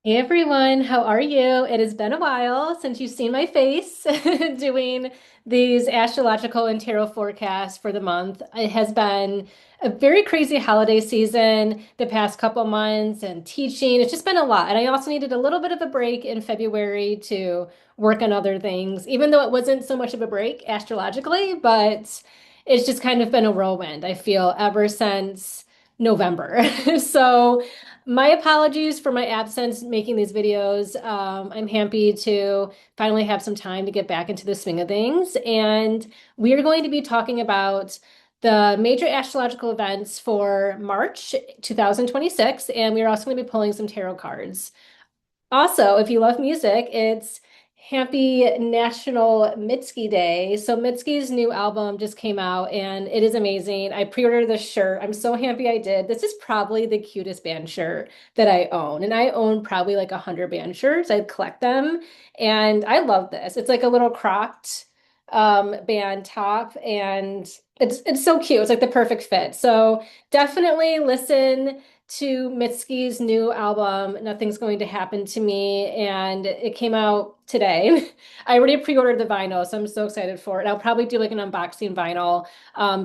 Hey everyone, how are you? It has been a while since you've seen my face doing these astrological and tarot forecasts for the month. It has been a very crazy holiday season the past couple months and teaching. It's just been a lot. And I also needed a little bit of a break in February to work on other things, even though it wasn't so much of a break astrologically, but it's just kind of been a whirlwind, I feel, ever since November. So, my apologies for my absence making these videos. I'm happy to finally have some time to get back into the swing of things. And we are going to be talking about the major astrological events for March 2026. And we are also going to be pulling some tarot cards. Also, if you love music, it's Happy National Mitski Day. So Mitski's new album just came out and it is amazing. I pre-ordered this shirt. I'm so happy I did. This is probably the cutest band shirt that I own. And I own probably like 100 band shirts. I collect them and I love this. It's like a little cropped band top and it's so cute. It's like the perfect fit. So definitely listen to Mitski's new album, Nothing's Going to Happen to Me, and it came out today. I already pre-ordered the vinyl, so I'm so excited for it. I'll probably do like an unboxing vinyl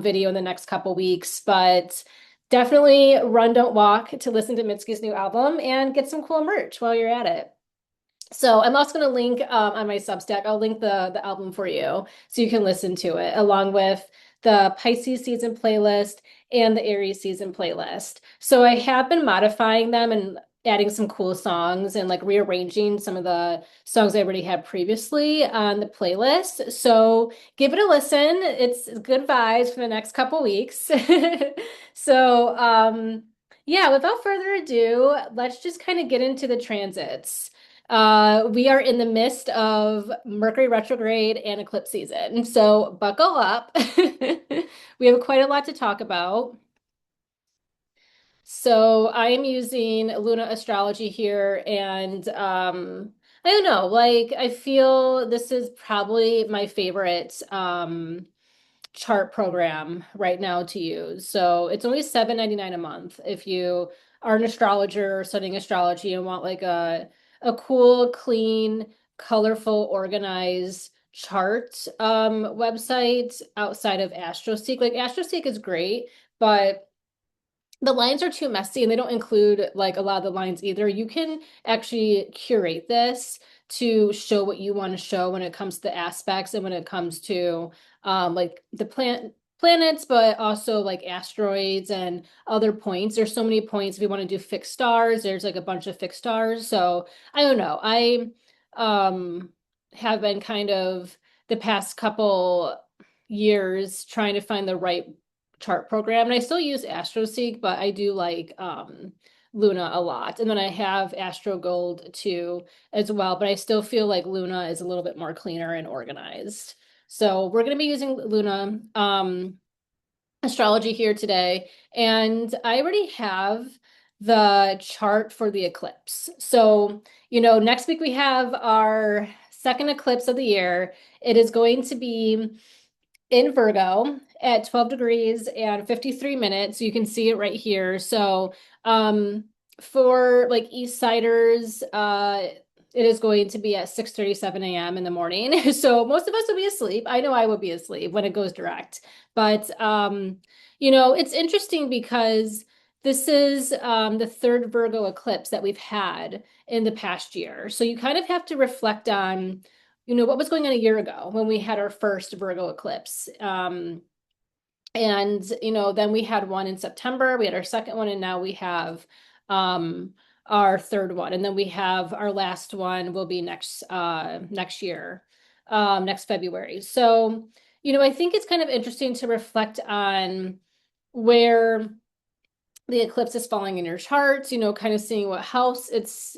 video in the next couple weeks, but definitely run, don't walk to listen to Mitski's new album and get some cool merch while you're at it. So I'm also going to link on my Substack. I'll link the album for you so you can listen to it along with the Pisces season playlist and the Aries season playlist. So I have been modifying them and adding some cool songs and like rearranging some of the songs I already had previously on the playlist. So give it a listen. It's good vibes for the next couple weeks. So yeah, without further ado, let's just kind of get into the transits. We are in the midst of Mercury retrograde and eclipse season, so buckle up. We have quite a lot to talk about. So I am using Luna Astrology here, and I don't know, like I feel this is probably my favorite chart program right now to use. So it's only $7.99 a month if you are an astrologer or studying astrology and want like a cool, clean, colorful, organized chart website outside of AstroSeek. Like AstroSeek is great, but the lines are too messy and they don't include like a lot of the lines either. You can actually curate this to show what you want to show when it comes to the aspects and when it comes to like the planets, but also like asteroids and other points. There's so many points. If you want to do fixed stars, there's like a bunch of fixed stars. So I don't know. I um have been kind of the past couple years trying to find the right chart program. And I still use AstroSeek, but I do like Luna a lot. And then I have Astro Gold too as well, but I still feel like Luna is a little bit more cleaner and organized. So we're going to be using Luna astrology here today. And I already have the chart for the eclipse. So, next week we have our second eclipse of the year. It is going to be in Virgo at 12 degrees and 53 minutes. You can see it right here. So, for like East Siders, it is going to be at 6:37 a.m. in the morning. So most of us will be asleep. I know I will be asleep when it goes direct. But it's interesting because this is the third Virgo eclipse that we've had in the past year. So you kind of have to reflect on what was going on a year ago when we had our first Virgo eclipse. And then we had one in September, we had our second one, and now we have our third one. And then we have our last one will be next year, next February. So, I think it's kind of interesting to reflect on where the eclipse is falling in your charts, kind of seeing what house it's,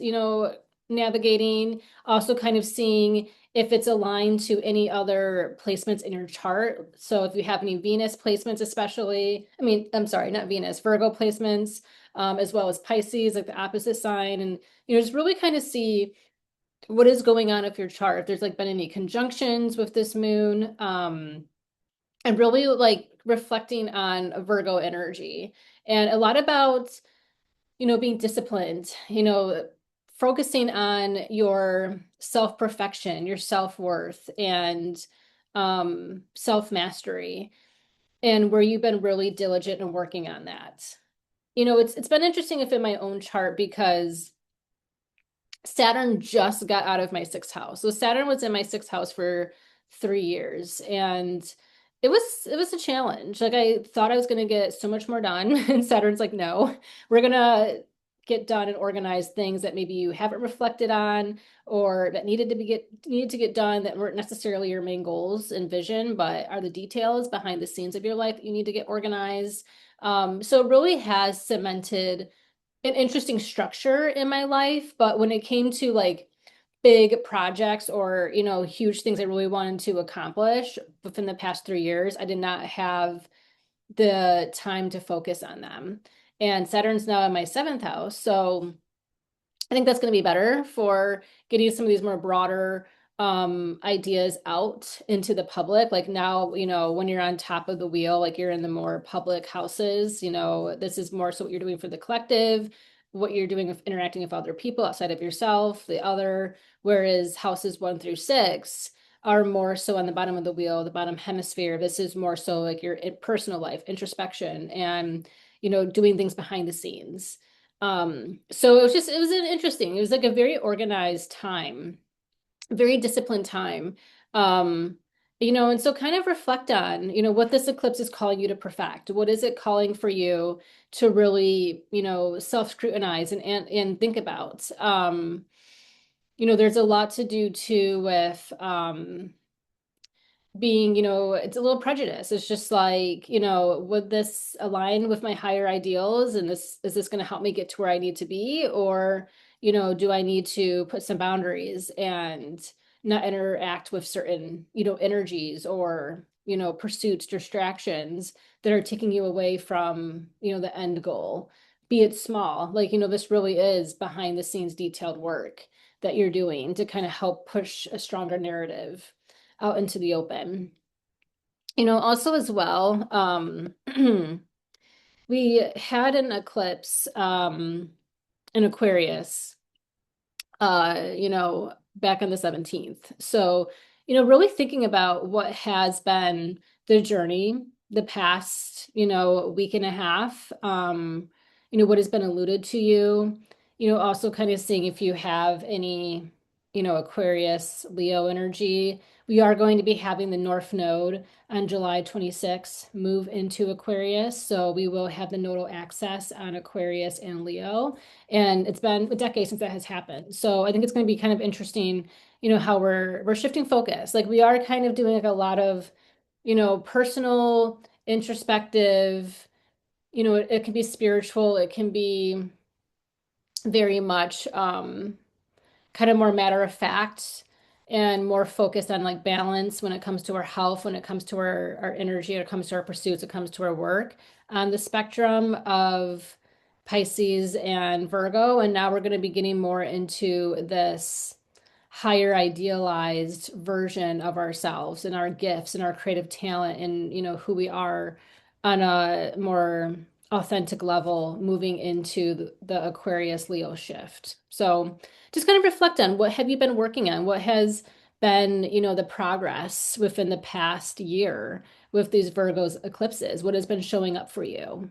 navigating, also kind of seeing if it's aligned to any other placements in your chart. So if you have any Venus placements, especially, I'm sorry, not Venus, Virgo placements, as well as Pisces, like the opposite sign, and just really kind of see what is going on with your chart. If there's like been any conjunctions with this moon, and really like reflecting on Virgo energy and a lot about being disciplined, focusing on your self-perfection, your self-worth, and self-mastery, and where you've been really diligent in working on that. It's been interesting if in my own chart because Saturn just got out of my sixth house. So Saturn was in my sixth house for 3 years, and it was a challenge. Like I thought I was going to get so much more done, and Saturn's like, no, we're gonna get done and organize things that maybe you haven't reflected on or that needed to get done that weren't necessarily your main goals and vision, but are the details behind the scenes of your life that you need to get organized. So it really has cemented an interesting structure in my life, but when it came to like big projects or, huge things I really wanted to accomplish within the past 3 years, I did not have the time to focus on them. And Saturn's now in my seventh house. So I think that's going to be better for getting some of these more broader ideas out into the public. Like now, when you're on top of the wheel, like you're in the more public houses, this is more so what you're doing for the collective, what you're doing with interacting with other people outside of yourself, the other, whereas houses 1 through 6 are more so on the bottom of the wheel, the bottom hemisphere. This is more so like your personal life, introspection, and doing things behind the scenes. So it was like a very organized time, very disciplined time. Um, and so kind of reflect on, what this eclipse is calling you to perfect. What is it calling for you to really, self-scrutinize and think about? There's a lot to do too with being, it's a little prejudice. It's just like, would this align with my higher ideals? And is this going to help me get to where I need to be? Or, do I need to put some boundaries and not interact with certain, energies or, pursuits, distractions that are taking you away from, the end goal, be it small. Like, this really is behind the scenes detailed work that you're doing to kind of help push a stronger narrative out into the open. Also as well, we had an eclipse in Aquarius, back on the 17th. So, really thinking about what has been the journey, the past, week and a half, what has been alluded to you, also kind of seeing if you have any, Aquarius, Leo energy. We are going to be having the North Node on July 26th move into Aquarius. So we will have the nodal access on Aquarius and Leo. And it's been a decade since that has happened. So I think it's going to be kind of interesting, how we're shifting focus. Like we are kind of doing like a lot of, personal, introspective, it can be spiritual, it can be very much kind of more matter of fact and more focused on like balance when it comes to our health, when it comes to our energy, when it comes to our pursuits, it comes to our work on the spectrum of Pisces and Virgo. And now we're going to be getting more into this higher idealized version of ourselves and our gifts and our creative talent and who we are on a more authentic level moving into the Aquarius Leo shift. So just kind of reflect on what have you been working on? What has been, the progress within the past year with these Virgo's eclipses? What has been showing up for you?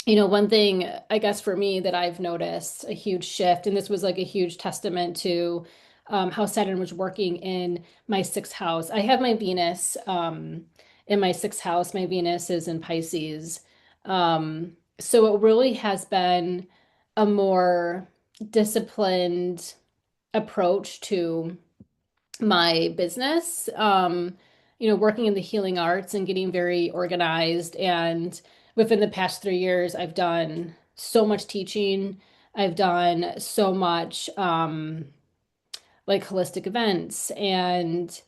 One thing I guess for me that I've noticed a huge shift, and this was like a huge testament to how Saturn was working in my sixth house. I have my Venus in my sixth house. My Venus is in Pisces. So it really has been a more disciplined approach to my business, working in the healing arts and getting very organized. And within the past 3 years, I've done so much teaching. I've done so much like holistic events and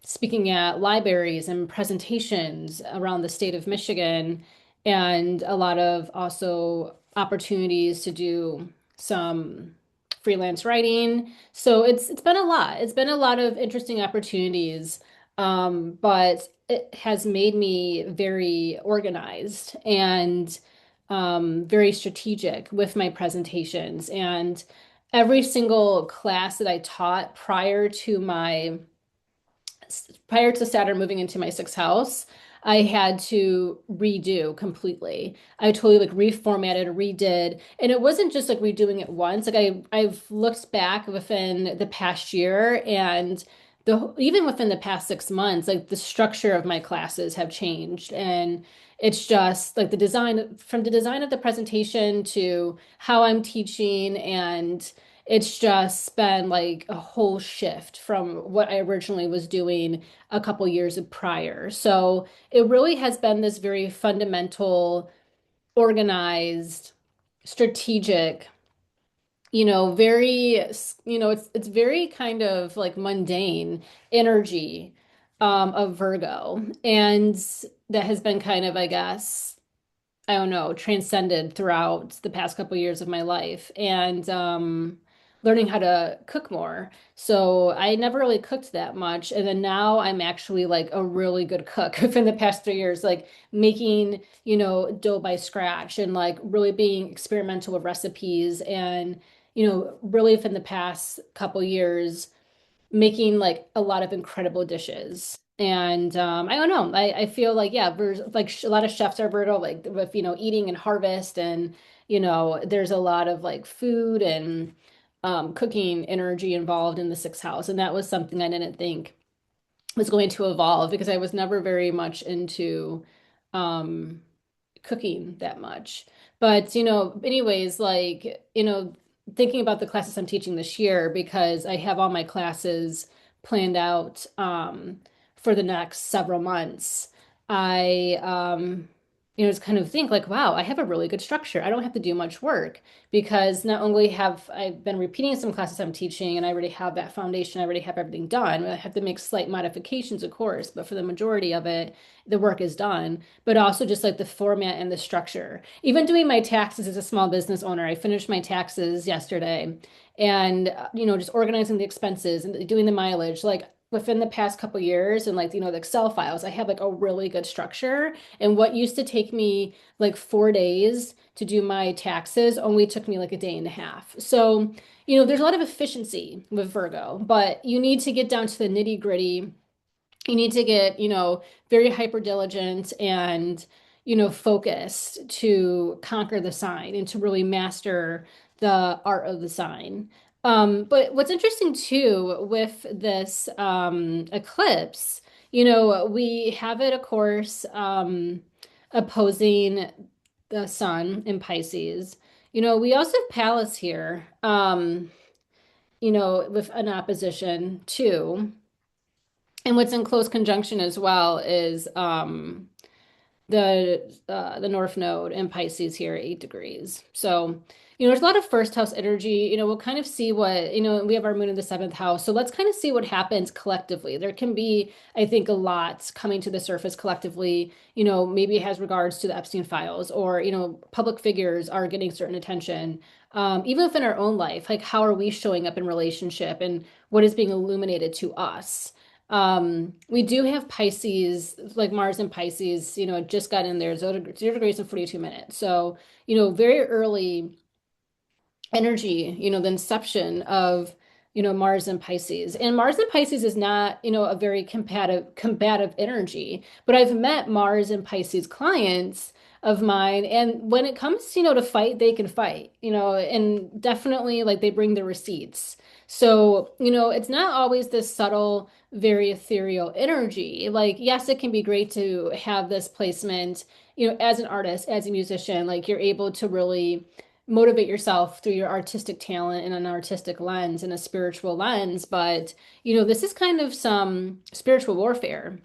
speaking at libraries and presentations around the state of Michigan, and a lot of also opportunities to do some freelance writing. So it's been a lot. It's been a lot of interesting opportunities, but it has made me very organized and very strategic with my presentations. And every single class that I taught prior to Saturn moving into my sixth house, I had to redo completely. I totally like reformatted, redid, and it wasn't just like redoing it once. Like I've looked back within the past year and the even within the past 6 months, like the structure of my classes have changed, and it's just like the design from the design of the presentation to how I'm teaching, and it's just been like a whole shift from what I originally was doing a couple years prior. So it really has been this very fundamental, organized, strategic, very, it's very kind of like mundane energy of Virgo. And that has been kind of, I guess, I don't know, transcended throughout the past couple years of my life and learning how to cook more. So I never really cooked that much. And then now I'm actually like a really good cook within the past 3 years, like making, dough by scratch and like really being experimental with recipes and, really within the past couple years making like a lot of incredible dishes. And I don't know. I feel like yeah, there's like a lot of chefs are Virgo, like with eating and harvest, and there's a lot of like food and cooking energy involved in the sixth house, and that was something I didn't think was going to evolve because I was never very much into um, cooking that much. But, anyways, like, thinking about the classes I'm teaching this year, because I have all my classes planned out for the next several months, I, just kind of think like, wow, I have a really good structure. I don't have to do much work because not only have I been repeating some classes I'm teaching and I already have that foundation, I already have everything done. I have to make slight modifications, of course, but for the majority of it, the work is done, but also just like the format and the structure. Even doing my taxes as a small business owner, I finished my taxes yesterday and, just organizing the expenses and doing the mileage, like within the past couple years and like, the Excel files, I have like a really good structure. And what used to take me like 4 days to do my taxes only took me like a day and a half. So, there's a lot of efficiency with Virgo, but you need to get down to the nitty gritty. You need to get, very hyper diligent and, focused to conquer the sign and to really master the art of the sign. But what's interesting too with this eclipse, we have it, of course, opposing the sun in Pisces. We also have Pallas here, with an opposition too. And what's in close conjunction as well is the North Node in Pisces here at 8 degrees. So, there's a lot of first house energy. We'll kind of see what, we have our moon in the seventh house. So let's kind of see what happens collectively. There can be, I think, a lot coming to the surface collectively. Maybe it has regards to the Epstein files or, public figures are getting certain attention. Even within our own life, like how are we showing up in relationship and what is being illuminated to us? We do have Pisces, like Mars and Pisces, it just got in there, 0 degrees and 42 minutes. So, very early energy, the inception of, Mars and Pisces. And Mars and Pisces is not, a very combative energy, but I've met Mars and Pisces clients of mine, and when it comes, to fight, they can fight, and definitely like they bring the receipts. So, it's not always this subtle, very ethereal energy. Like, yes, it can be great to have this placement, as an artist, as a musician, like you're able to really motivate yourself through your artistic talent and an artistic lens and a spiritual lens. But, this is kind of some spiritual warfare.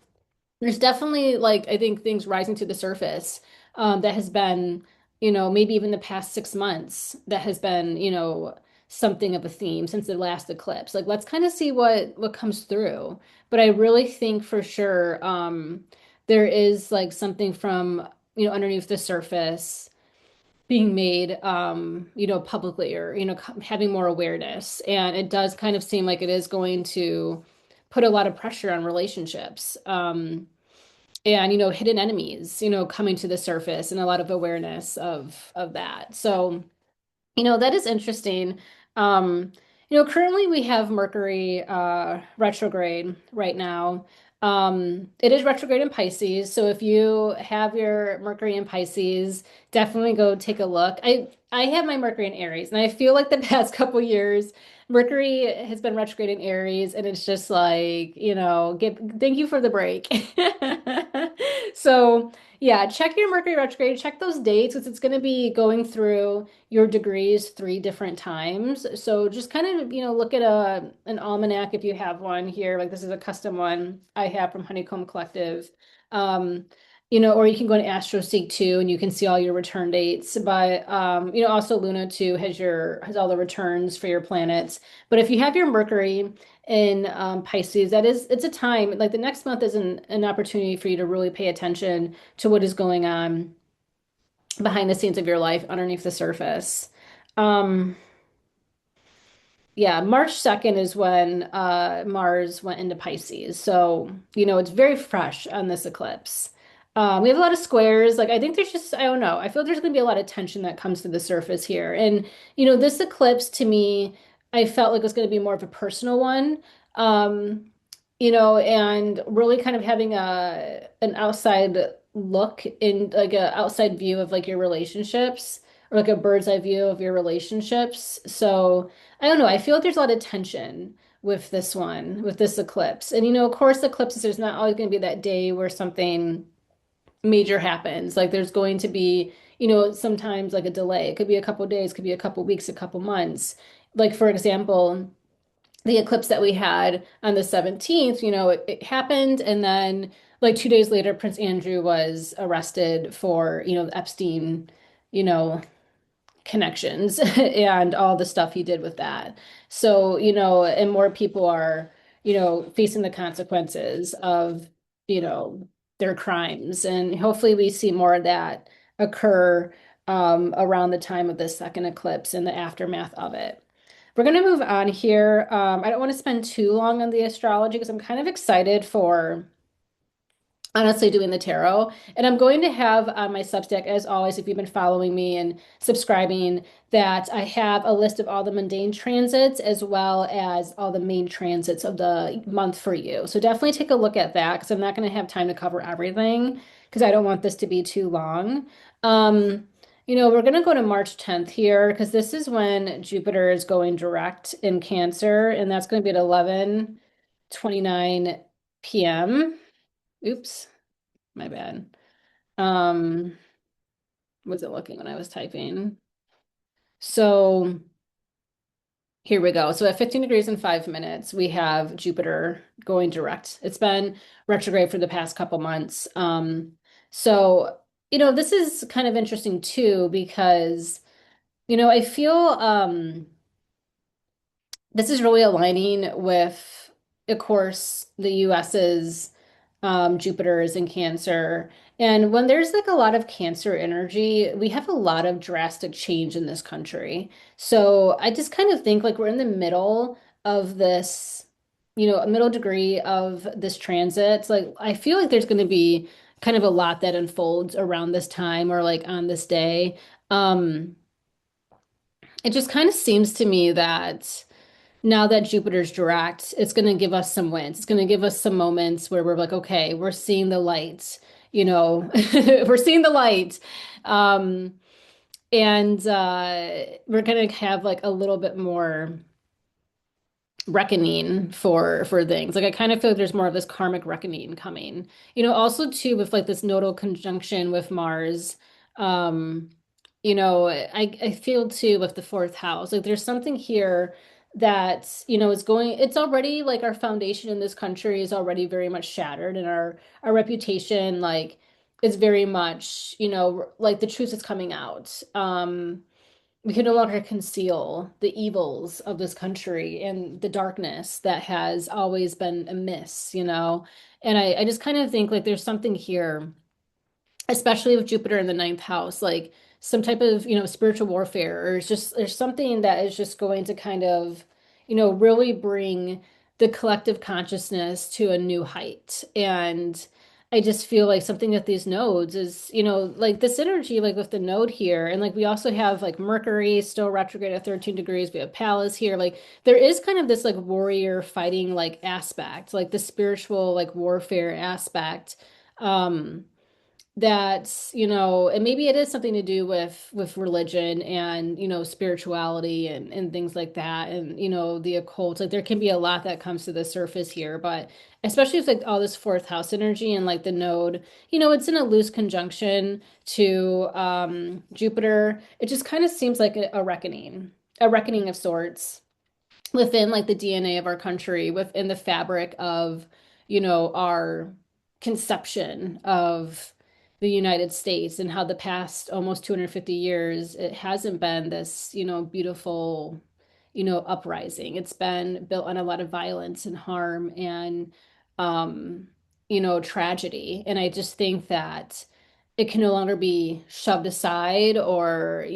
There's definitely like I think things rising to the surface that has been, maybe even the past 6 months that has been, something of a theme since the last eclipse. Like let's kind of see what comes through. But I really think for sure there is like something from, underneath the surface being made publicly or having more awareness, and it does kind of seem like it is going to put a lot of pressure on relationships. and hidden enemies, coming to the surface and a lot of awareness of that. So that is interesting. Um, currently we have Mercury retrograde right now. It is retrograde in Pisces, so if you have your Mercury in Pisces, definitely go take a look. I have my Mercury in Aries, and I feel like the past couple years, Mercury has been retrograde in Aries, and it's just like, thank you for the break. So yeah, check your Mercury retrograde, check those dates because it's going to be going through your degrees three different times. So just kind of, look at an almanac if you have one here. Like this is a custom one I have from Honeycomb Collective. Um, or you can go to AstroSeek too, and you can see all your return dates. But also Luna too has all the returns for your planets. But if you have your Mercury in Pisces, it's a time like the next month is an opportunity for you to really pay attention to what is going on behind the scenes of your life underneath the surface. Um, yeah, March 2nd is when Mars went into Pisces. So, it's very fresh on this eclipse. We have a lot of squares. Like, I think there's just, I don't know. I feel there's going to be a lot of tension that comes to the surface here. And, this eclipse to me, I felt like it was going to be more of a personal one. Um, and really kind of having an outside look in like a outside view of like your relationships or like a bird's eye view of your relationships. So, I don't know. I feel like there's a lot of tension with this one, with this eclipse. And of course, eclipses, there's not always going to be that day where something major happens. Like there's going to be, sometimes like a delay. It could be a couple days, could be a couple weeks, a couple months. Like for example, the eclipse that we had on the 17th, it happened and then like 2 days later, Prince Andrew was arrested for, the Epstein, you know, connections and all the stuff he did with that. So, and more people are, facing the consequences of, you know, their crimes. And hopefully we see more of that occur around the time of this second eclipse and the aftermath of it. We're going to move on here. I don't want to spend too long on the astrology because I'm kind of excited for honestly doing the tarot. And I'm going to have on my Substack, as always, if you've been following me and subscribing, that I have a list of all the mundane transits as well as all the main transits of the month for you. So definitely take a look at that because I'm not going to have time to cover everything because I don't want this to be too long. We're going to go to March 10th here because this is when Jupiter is going direct in Cancer, and that's going to be at 11:29 p.m. Oops. My bad. Um, wasn't looking when I was typing. So here we go. So at 15 degrees and 5 minutes, we have Jupiter going direct. It's been retrograde for the past couple months. So, this is kind of interesting too, because, I feel this is really aligning with, of course, the US's Jupiter is in Cancer. And when there's like a lot of Cancer energy, we have a lot of drastic change in this country. So I just kind of think like we're in the middle of this, a middle degree of this transit. It's like I feel like there's going to be kind of a lot that unfolds around this time or like on this day. Um, it just kind of seems to me that now that Jupiter's direct, it's going to give us some wins. It's going to give us some moments where we're like, okay, we're seeing the light, we're seeing the light. Um, and we're going to have like a little bit more reckoning for things. Like I kind of feel like there's more of this karmic reckoning coming. Also too with like this nodal conjunction with Mars. Um, I feel too with the fourth house. Like there's something here that, is going, it's already like our foundation in this country is already very much shattered and our reputation like is very much, like the truth is coming out. We can no longer conceal the evils of this country and the darkness that has always been amiss. And I just kind of think like there's something here, especially with Jupiter in the ninth house, like some type of, spiritual warfare, or it's just there's something that is just going to kind of, really bring the collective consciousness to a new height. And I just feel like something with these nodes is, like this energy, like with the node here, and like we also have like Mercury still retrograde at 13 degrees. We have Pallas here. Like there is kind of this like warrior fighting like aspect, like the spiritual like warfare aspect. Um, that and maybe it is something to do with religion and spirituality and things like that, and the occult. Like there can be a lot that comes to the surface here, but especially with like all this fourth house energy and like the node, it's in a loose conjunction to Jupiter. It just kind of seems like a reckoning of sorts within like the DNA of our country, within the fabric of, our conception of the United States, and how the past almost 250 years, it hasn't been this, beautiful, uprising. It's been built on a lot of violence and harm and, um, tragedy. And I just think that it can no longer be shoved aside or,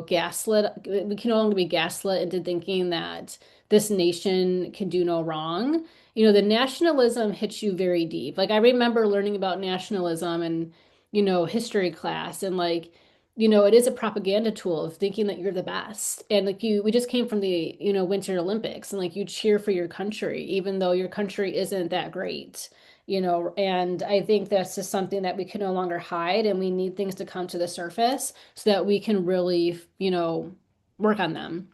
gaslit. We can no longer be gaslit into thinking that this nation can do no wrong. The nationalism hits you very deep. Like I remember learning about nationalism and, history class, and like, it is a propaganda tool of thinking that you're the best. And like we just came from the, Winter Olympics, and like you cheer for your country, even though your country isn't that great. And I think that's just something that we can no longer hide, and we need things to come to the surface so that we can really, work on them.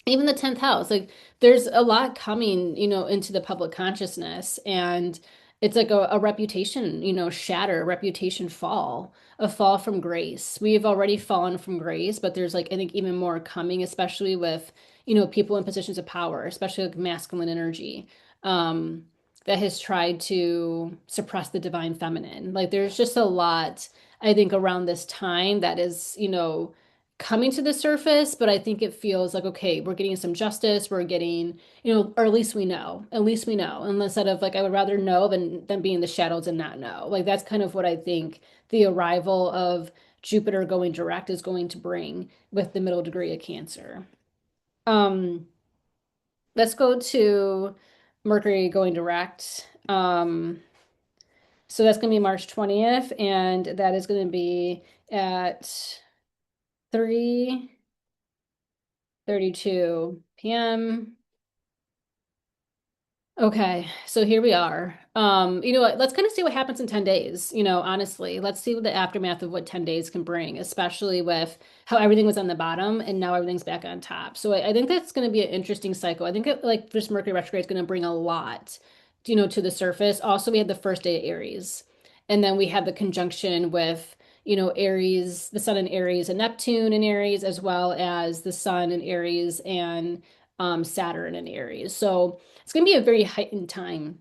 Even the 10th house, like there's a lot coming, into the public consciousness, and it's like a reputation, shatter, a reputation fall, a fall from grace. We've already fallen from grace, but there's like I think even more coming, especially with, people in positions of power, especially like masculine energy, um, that has tried to suppress the divine feminine. Like there's just a lot, I think, around this time that is, coming to the surface, but I think it feels like, okay, we're getting some justice, we're getting, or at least we know, and instead of like, I would rather know than be in the shadows and not know. Like that's kind of what I think the arrival of Jupiter going direct is going to bring with the middle degree of Cancer. Um, let's go to Mercury going direct. So that's going to be March 20th, and that is going to be at 3:32 p.m. Okay, so here we are. You know what? Let's kind of see what happens in 10 days, honestly. Let's see what the aftermath of what 10 days can bring, especially with how everything was on the bottom and now everything's back on top. So I think that's going to be an interesting cycle. I think like this Mercury retrograde is going to bring a lot, to the surface. Also, we had the first day of Aries, and then we had the conjunction with, Aries, the Sun in Aries and Neptune in Aries, as well as the Sun in Aries and Saturn in Aries. So it's going to be a very heightened time,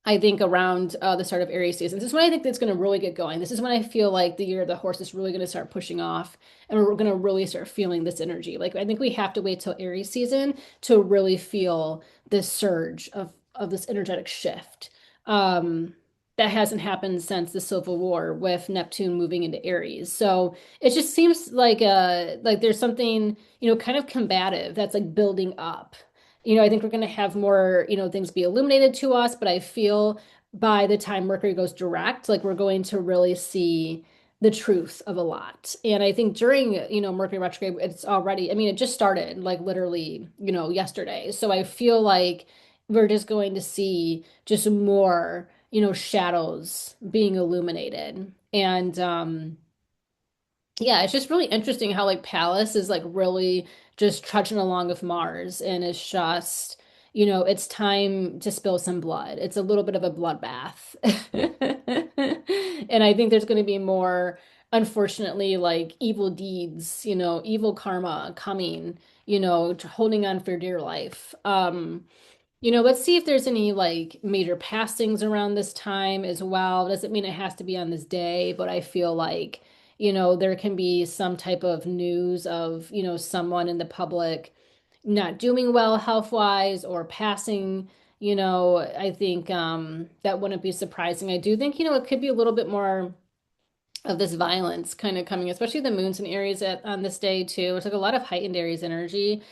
I think, around the start of Aries season. This is when I think that's going to really get going. This is when I feel like the year of the horse is really going to start pushing off, and we're going to really start feeling this energy. Like I think we have to wait till Aries season to really feel this surge of this energetic shift. Um, that hasn't happened since the Civil War with Neptune moving into Aries. So it just seems like there's something, kind of combative that's like building up. I think we're going to have more, things be illuminated to us, but I feel by the time Mercury goes direct, like we're going to really see the truth of a lot. And I think during, Mercury retrograde, it's already, I mean, it just started like literally, yesterday. So I feel like we're just going to see just more, shadows being illuminated. And yeah, it's just really interesting how like Pallas is like really just trudging along with Mars, and it's just, it's time to spill some blood. It's a little bit of a bloodbath. And I think there's going to be more, unfortunately, like evil deeds, evil karma coming, holding on for dear life. Let's see if there's any like major passings around this time as well. Doesn't mean it has to be on this day, but I feel like, there can be some type of news of, someone in the public not doing well health-wise or passing, I think that wouldn't be surprising. I do think, it could be a little bit more of this violence kind of coming, especially the moons and Aries on this day too. It's like a lot of heightened Aries energy.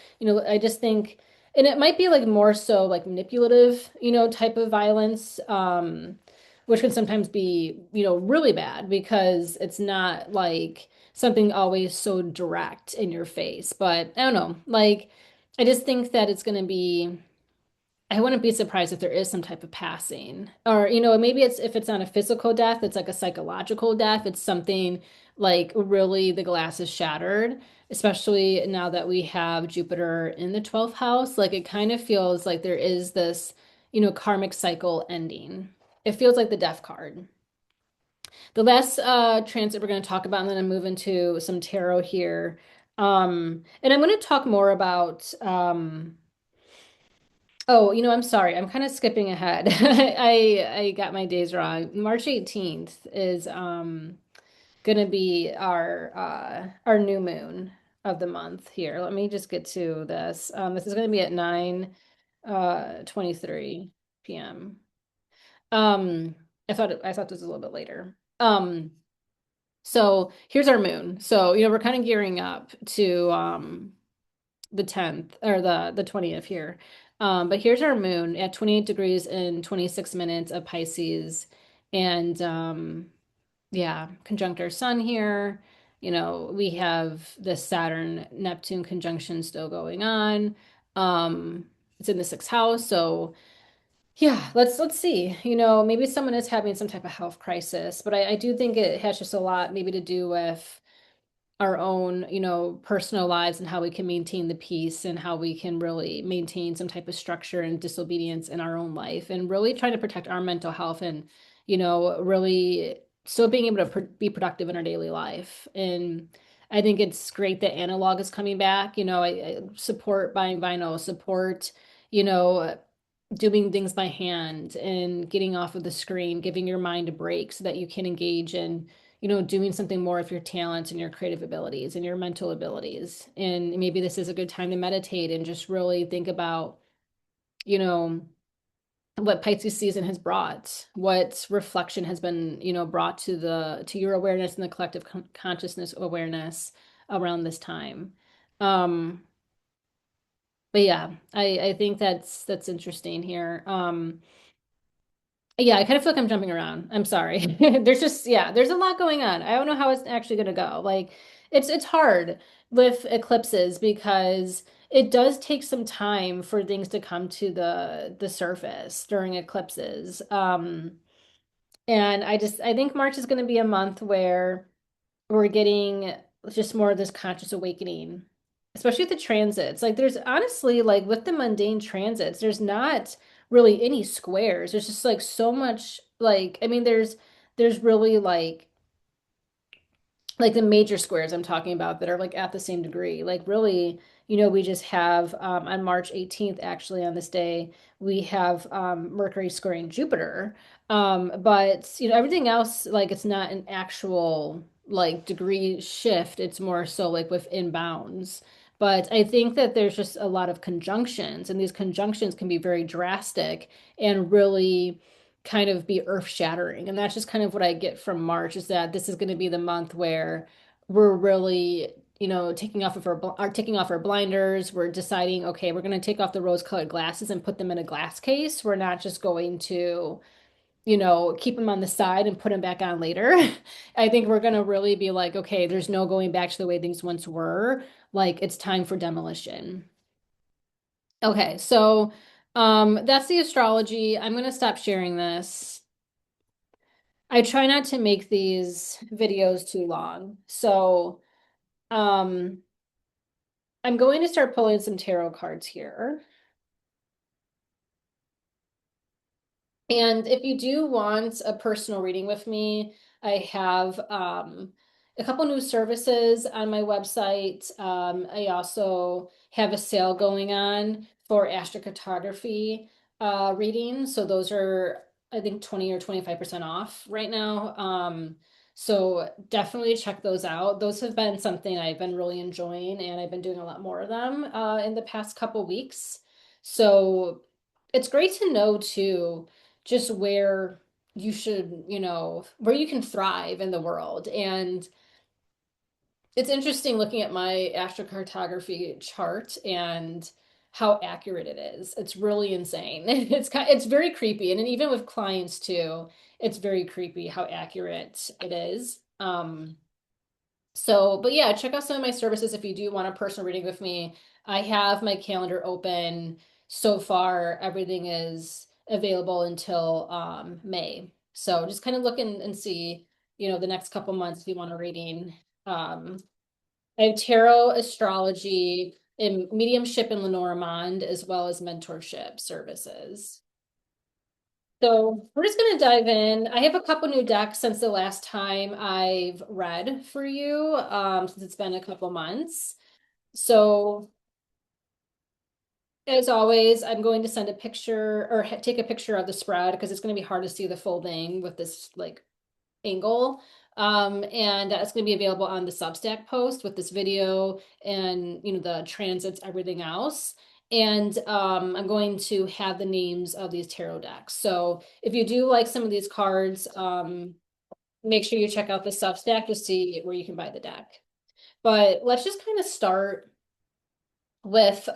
I just think, and it might be like more so like manipulative, type of violence. which can sometimes be, really bad because it's not like something always so direct in your face. But I don't know, like I just think that it's going to be. I wouldn't be surprised if there is some type of passing. Or, maybe it's if it's not a physical death, it's like a psychological death. It's something like really the glass is shattered, especially now that we have Jupiter in the 12th house. Like it kind of feels like there is this, karmic cycle ending. It feels like the death card. The last transit we're going to talk about, and then I move into some tarot here. And I'm going to talk more about oh, I'm sorry. I'm kind of skipping ahead. I got my days wrong. March 18th is gonna be our new moon of the month here. Let me just get to this. This is gonna be at 9 23 p.m. I thought this was a little bit later. So here's our moon. So, we're kind of gearing up to the 10th or the 20th here. But here's our moon at 28 degrees and 26 minutes of Pisces. And yeah, conjunct our sun here. We have the Saturn Neptune conjunction still going on. Um, it's in the sixth house. So yeah, let's see. Maybe someone is having some type of health crisis, but I do think it has just a lot maybe to do with our own, personal lives and how we can maintain the peace and how we can really maintain some type of structure and disobedience in our own life and really trying to protect our mental health and, really still being able to be productive in our daily life. And I think it's great that analog is coming back. I support buying vinyl, support, you know, doing things by hand and getting off of the screen, giving your mind a break so that you can engage in, doing something more of your talents and your creative abilities and your mental abilities. And maybe this is a good time to meditate and just really think about, you know, what Pisces season has brought, what reflection has been, brought to your awareness and the collective consciousness awareness around this time. Um, but yeah, I think that's interesting here. Yeah, I kind of feel like I'm jumping around. I'm sorry. There's a lot going on. I don't know how it's actually going to go. Like it's hard with eclipses because it does take some time for things to come to the surface during eclipses. And I think March is going to be a month where we're getting just more of this conscious awakening, especially with the transits. Like there's honestly like with the mundane transits, there's not really any squares. There's just like so much like I mean there's really like the major squares I'm talking about that are like at the same degree. Like really, we just have on March 18th, actually on this day, we have Mercury squaring Jupiter. But everything else, like it's not an actual like degree shift. It's more so like within bounds. But I think that there's just a lot of conjunctions, and these conjunctions can be very drastic and really kind of be earth-shattering. And that's just kind of what I get from March is that this is going to be the month where we're really, taking off our blinders. We're deciding, okay, we're going to take off the rose-colored glasses and put them in a glass case. We're not just going to, keep them on the side and put them back on later. I think we're going to really be like, okay, there's no going back to the way things once were. Like it's time for demolition. Okay, so that's the astrology. I'm going to stop sharing this. I try not to make these videos too long. So, um, I'm going to start pulling some tarot cards here. And if you do want a personal reading with me, I have a couple new services on my website. I also have a sale going on for astrocartography readings. So those are, I think, 20 or 25% off right now. So definitely check those out. Those have been something I've been really enjoying, and I've been doing a lot more of them in the past couple weeks. So it's great to know too just where you should, where you can thrive in the world. And it's interesting looking at my astrocartography chart and how accurate it is. It's really insane. It's very creepy. And then even with clients too, it's very creepy how accurate it is. So, but yeah, check out some of my services if you do want a personal reading with me. I have my calendar open. So far, everything is available until May. So just kind of look and see, the next couple months if you want a reading. Um, I have tarot, astrology, and mediumship in Lenormand, as well as mentorship services. So we're just going to dive in. I have a couple new decks since the last time I've read for you, since it's been a couple months. So as always, I'm going to send a picture or take a picture of the spread because it's going to be hard to see the full thing with this like angle. And it's going to be available on the Substack post with this video and the transits, everything else. And I'm going to have the names of these tarot decks. So if you do like some of these cards, make sure you check out the Substack to see where you can buy the deck. But let's just kind of start with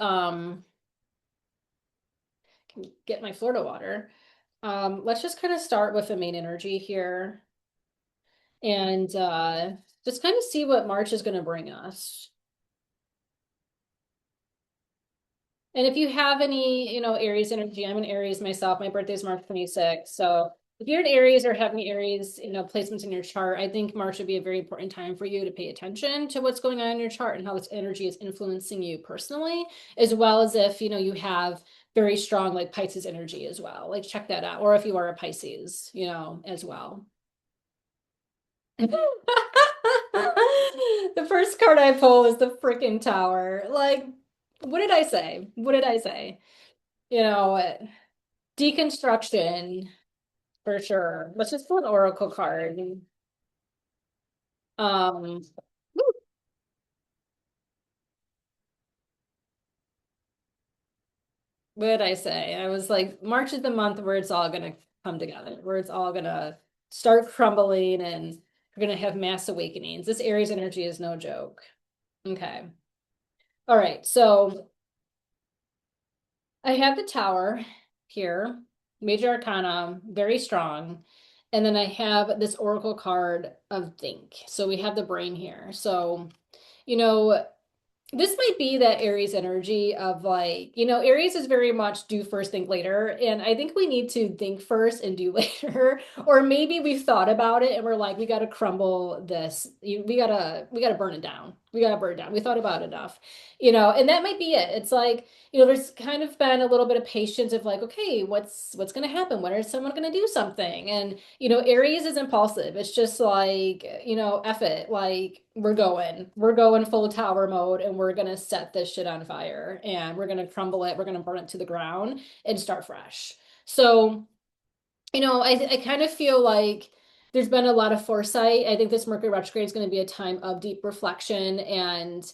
get my Florida water. Let's just kind of start with the main energy here and just kind of see what March is going to bring us. And if you have any, Aries energy, I'm an Aries myself. My birthday is March 26th. So if you're an Aries or have any Aries, placements in your chart, I think March would be a very important time for you to pay attention to what's going on in your chart and how this energy is influencing you personally, as well as if, you have very strong like Pisces energy as well. Like check that out. Or if you are a Pisces, as well. The first card I pull is the freaking tower. Like, what did I say? What did I say? You know, deconstruction for sure. Let's just pull an oracle card. Um, what did I say? I was like, March is the month where it's all gonna come together, where it's all gonna start crumbling and we're gonna have mass awakenings. This Aries energy is no joke. Okay. All right, so I have the tower here, major arcana, very strong. And then I have this oracle card of think. So we have the brain here. So, you know, this might be that Aries energy of like, Aries is very much do first, think later. And I think we need to think first and do later. Or maybe we've thought about it and we're like, we got to crumble this. We gotta burn it down. We gotta burn it down. We thought about it enough, and that might be it. It's like, there's kind of been a little bit of patience of like, okay, what's gonna happen? When is someone gonna do something? And Aries is impulsive. It's just like, F it. Like we're going full tower mode and we're gonna set this shit on fire and we're gonna crumble it. We're gonna burn it to the ground and start fresh. So I kind of feel like there's been a lot of foresight. I think this Mercury retrograde is going to be a time of deep reflection and,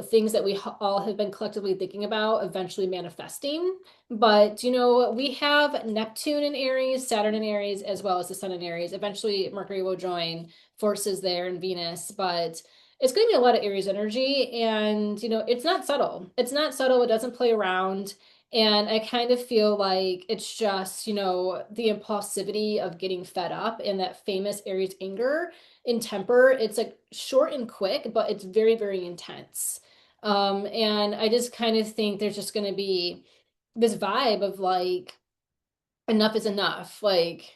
things that we all have been collectively thinking about eventually manifesting. But, we have Neptune in Aries, Saturn in Aries, as well as the Sun in Aries. Eventually, Mercury will join forces there and Venus, but it's going to be a lot of Aries energy. And, it's not subtle. It's not subtle. It doesn't play around. And I kind of feel like it's just, the impulsivity of getting fed up and that famous Aries anger in temper. It's like short and quick, but it's very, very intense. And I just kind of think there's just going to be this vibe of like, enough is enough. Like,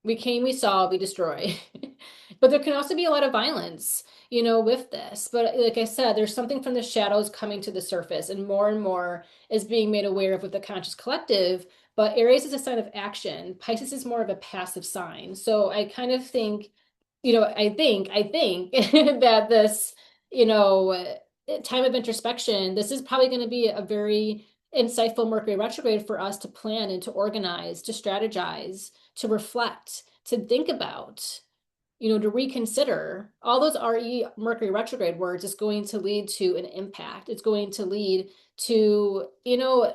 we came, we saw, we destroy. But there can also be a lot of violence, with this. But like I said, there's something from the shadows coming to the surface, and more is being made aware of with the conscious collective. But Aries is a sign of action. Pisces is more of a passive sign. So I kind of think, I think that this, time of introspection, this is probably going to be a very insightful Mercury retrograde for us to plan and to organize, to strategize, to reflect, to think about, to reconsider. All those RE Mercury retrograde words is going to lead to an impact. It's going to lead to,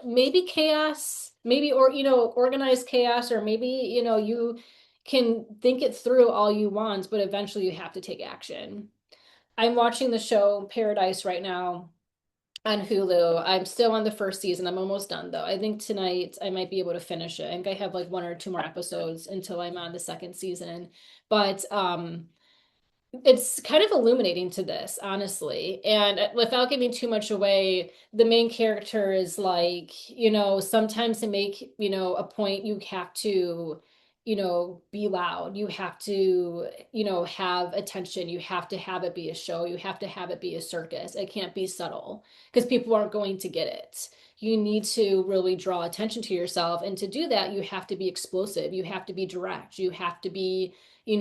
maybe chaos, maybe, or, organized chaos, or maybe, you can think it through all you want, but eventually you have to take action. I'm watching the show Paradise right now. on Hulu. I'm still on the first season. I'm almost done though. I think tonight I might be able to finish it. I think I have like one or two more episodes until I'm on the second season. But it's kind of illuminating to this, honestly. And without giving too much away, the main character is like, sometimes to make, a point, you have to, be loud. You have to, have attention. You have to have it be a show. You have to have it be a circus. It can't be subtle because people aren't going to get it. You need to really draw attention to yourself. And to do that, you have to be explosive. You have to be direct. You have to be I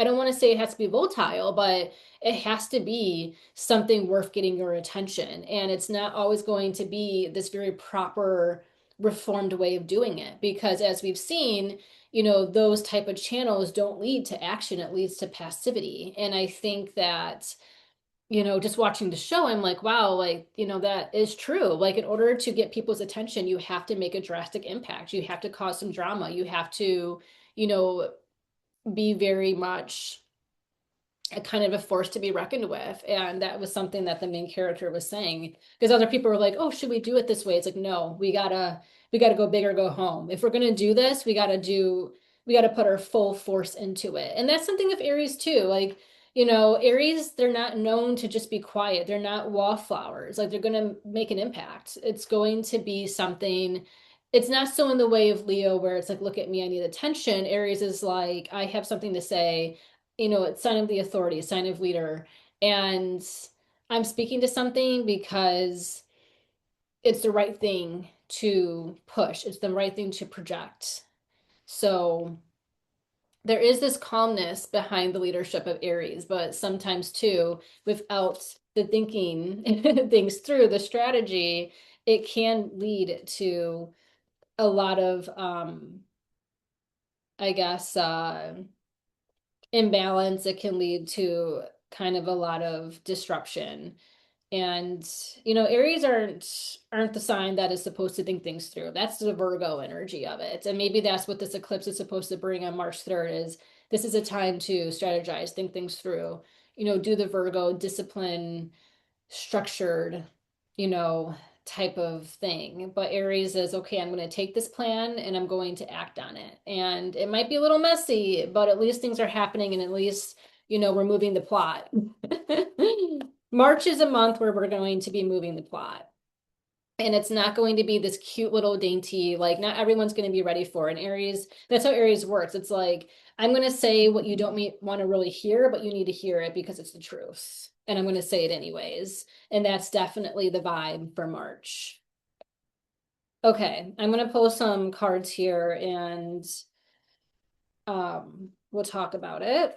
don't want to say it has to be volatile, but it has to be something worth getting your attention. And it's not always going to be this very proper, reformed way of doing it. Because as we've seen, those type of channels don't lead to action, it leads to passivity. And I think that, just watching the show, I'm like, wow, like, that is true. Like, in order to get people's attention, you have to make a drastic impact. You have to cause some drama. You have to, you know, be very much a kind of a force to be reckoned with. And that was something that the main character was saying. Because other people were like, oh, should we do it this way? It's like, no, we gotta go big or go home. If we're gonna do this, we gotta put our full force into it. And that's something of Aries too. Like, Aries, they're not known to just be quiet. They're not wallflowers. Like they're gonna make an impact. It's going to be something. It's not so in the way of Leo where it's like, look at me, I need attention. Aries is like, I have something to say. It's sign of the authority, sign of leader. And I'm speaking to something because it's the right thing to push, it's the right thing to project. So there is this calmness behind the leadership of Aries, but sometimes too, without the thinking things through, the strategy, it can lead to a lot of, I guess, imbalance. It can lead to kind of a lot of disruption. And Aries aren't the sign that is supposed to think things through. That's the Virgo energy of it. And maybe that's what this eclipse is supposed to bring on March 3rd is this is a time to strategize, think things through, do the Virgo discipline structured, you know, type of thing. But Aries is okay, I'm going to take this plan and I'm going to act on it. And it might be a little messy, but at least things are happening and at least, we're moving the plot. March is a month where we're going to be moving the plot. And it's not going to be this cute little dainty, like not everyone's going to be ready for it. And Aries, that's how Aries works. It's like, I'm going to say what you don't want to really hear, but you need to hear it because it's the truth. And I'm going to say it anyways. And that's definitely the vibe for March. Okay, I'm going to pull some cards here and we'll talk about it.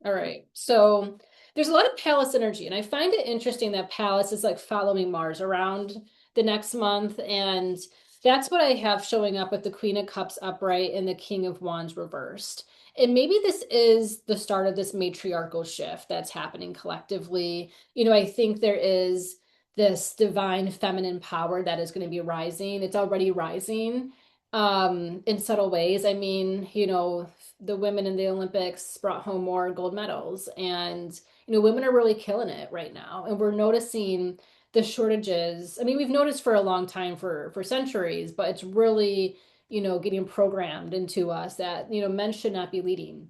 All right. So there's a lot of Pallas energy, and I find it interesting that Pallas is like following Mars around the next month. And that's what I have showing up with the Queen of Cups upright and the King of Wands reversed. And maybe this is the start of this matriarchal shift that's happening collectively. I think there is this divine feminine power that is going to be rising. It's already rising in subtle ways. I mean, the women in the Olympics brought home more gold medals and women are really killing it right now. And we're noticing the shortages. I mean, we've noticed for a long time for centuries, but it's really, getting programmed into us that, men should not be leading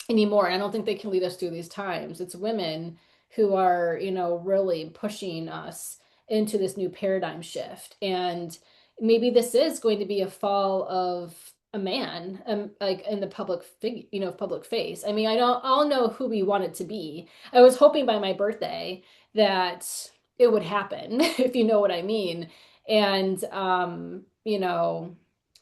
anymore. And I don't think they can lead us through these times. It's women who are, really pushing us into this new paradigm shift. And maybe this is going to be a fall of a man, like in the public figure, public face. I mean, I'll know who we want it to be. I was hoping by my birthday that it would happen, if you know what I mean. And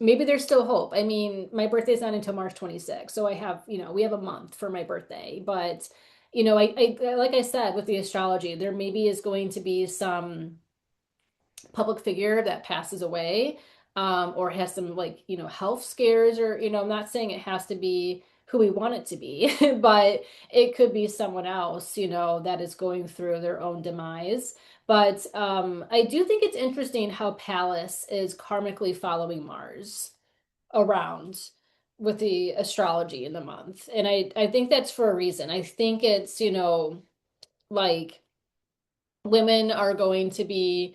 maybe there's still hope. I mean, my birthday's not until March 26th, so I have, we have a month for my birthday. But, I like I said with the astrology, there maybe is going to be some public figure that passes away, or has some like, health scares, or, I'm not saying it has to be who we want it to be, but it could be someone else, that is going through their own demise. But I do think it's interesting how Pallas is karmically following Mars around with the astrology in the month. And I think that's for a reason. I think it's, like women are going to be,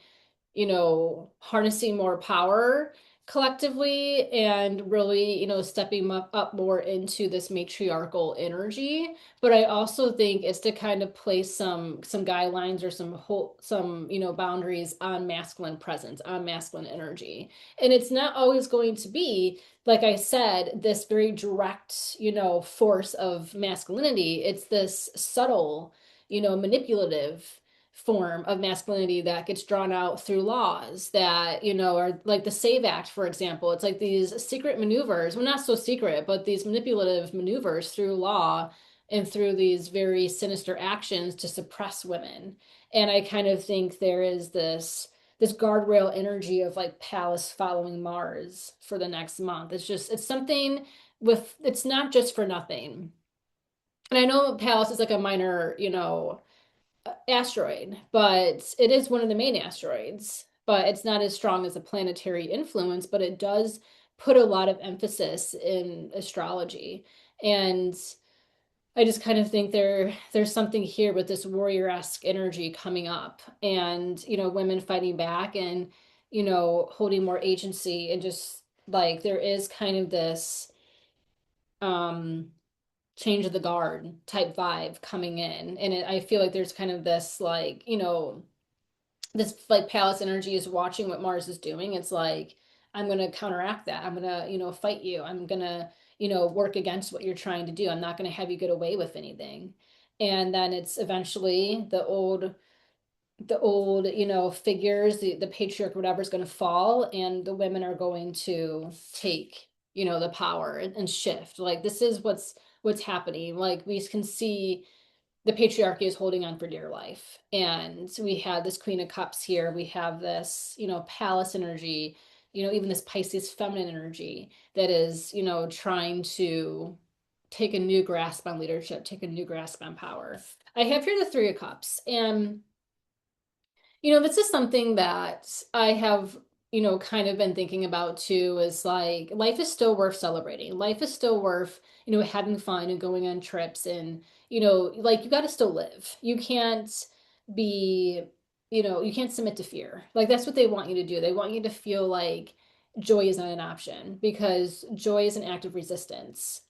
harnessing more power collectively and really, stepping up more into this matriarchal energy. But I also think it's to kind of place some guidelines or some, boundaries on masculine presence, on masculine energy. And it's not always going to be, like I said, this very direct, force of masculinity. It's this subtle, manipulative form of masculinity that gets drawn out through laws that, are like the Save Act, for example. It's like these secret maneuvers, well, not so secret, but these manipulative maneuvers through law and through these very sinister actions to suppress women. And I kind of think there is this guardrail energy of like Pallas following Mars for the next month. It's something with, it's not just for nothing. And I know Pallas is like a minor, asteroid, but it is one of the main asteroids. But it's not as strong as a planetary influence, but it does put a lot of emphasis in astrology. And I just kind of think there's something here with this warrior-esque energy coming up and, women fighting back and, holding more agency and just like there is kind of this um change of the guard type vibe coming in. And I feel like there's kind of this like, this like Pallas energy is watching what Mars is doing. It's like, I'm gonna counteract that. I'm gonna, fight you. I'm gonna, work against what you're trying to do. I'm not gonna have you get away with anything. And then it's eventually the old, figures, the patriarch, whatever is going to fall, and the women are going to take, the power and shift. Like this is what's happening. Like we can see the patriarchy is holding on for dear life. And we have this Queen of Cups here. We have this, Pallas energy, even this Pisces feminine energy that is, trying to take a new grasp on leadership, take a new grasp on power. I have here the Three of Cups. And this is something that I have, kind of been thinking about too, is like life is still worth celebrating. Life is still worth, having fun and going on trips and, like you got to still live. You can't be, you can't submit to fear. Like that's what they want you to do. They want you to feel like joy is not an option because joy is an act of resistance.